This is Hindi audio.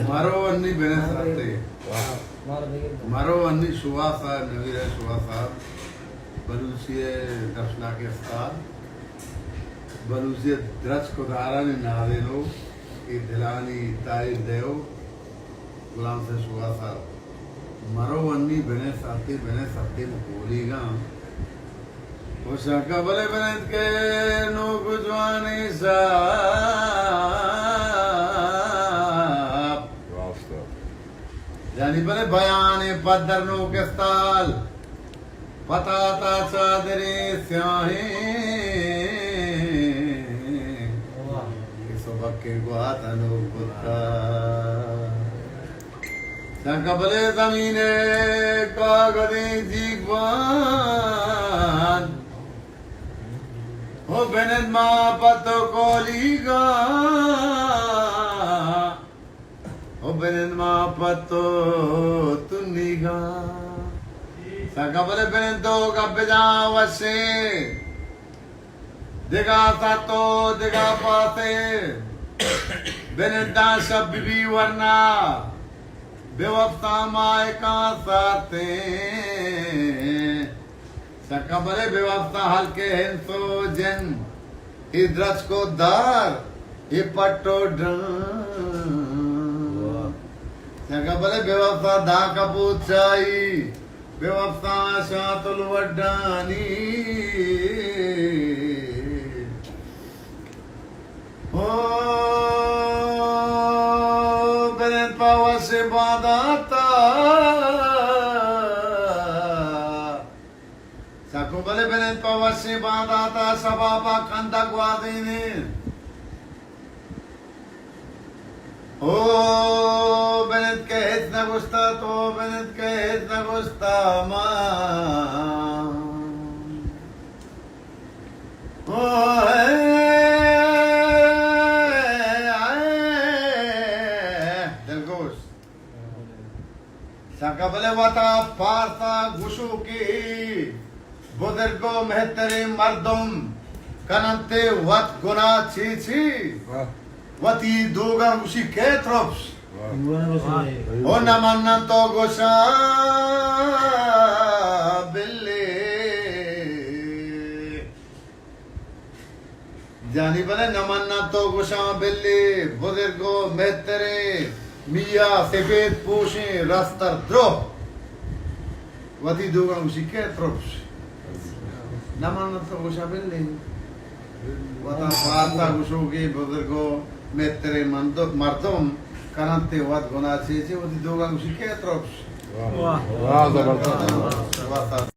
मारो अन्नी बने साथे मारो अन्नी सुवासा नवीर सुवासा बलूसिये दर्शना के अस्ताद बलूसिये द्रच को दारा ने नादे लो ये दिलानी तारीफ देव गुलाम से सुवासा मारो अन्नी बने साथे मकोलीगा उषा बले बने के नो गुजवानी सा जानी बले बयाने पदरनो के स्ताल पताता चादरे स्याहे सबके गुआता नो बुद्धा संकबले जमीने कागदे जीवन हो बेनद मा पतो कोलीगा हो बेनद मा पतो तुनिगा संकबले बेनद दो गब्जा वसे दिगा सातो दिगा पाते बेनदा सब भी वरना बेवफ्ता माए का साथे सकबले बेवफ्ता हल्के हिंसो जन इद्रस को दार ये पट्टो सकबले बेवफ्ता दा कपूचाई बेवफ्ता शातुल वड्डानी ओ से बादाता साको बले बने पावा से बादाता सबाबा कंदा ग्वादीने ओ बेनत के हित न गुस्ता तो बेनत के हित न गुस्ता मा ओ सकबले वता पारता गुशु की बुजुर्गो मेहतरे मर्दुम कनंते वत गुना छी वती दोगा उसी के त्रोप्स ओ नमन तो गोशा बिल्ले जानी बले नमन तो गोशा बिल्ले बुजुर्गो मेहतरे मिया सफेद पोशे रास्तर द्रोह वती दोगा उसी के त्रोप्स नमन तो गोशा बिल्ले वता पारता गुशो के बुजुर्गो मेहतरे मर्दुम कनंते वत गुना छी वती दोगा उसी के त्रोप्स वाह वाह जबरदस्त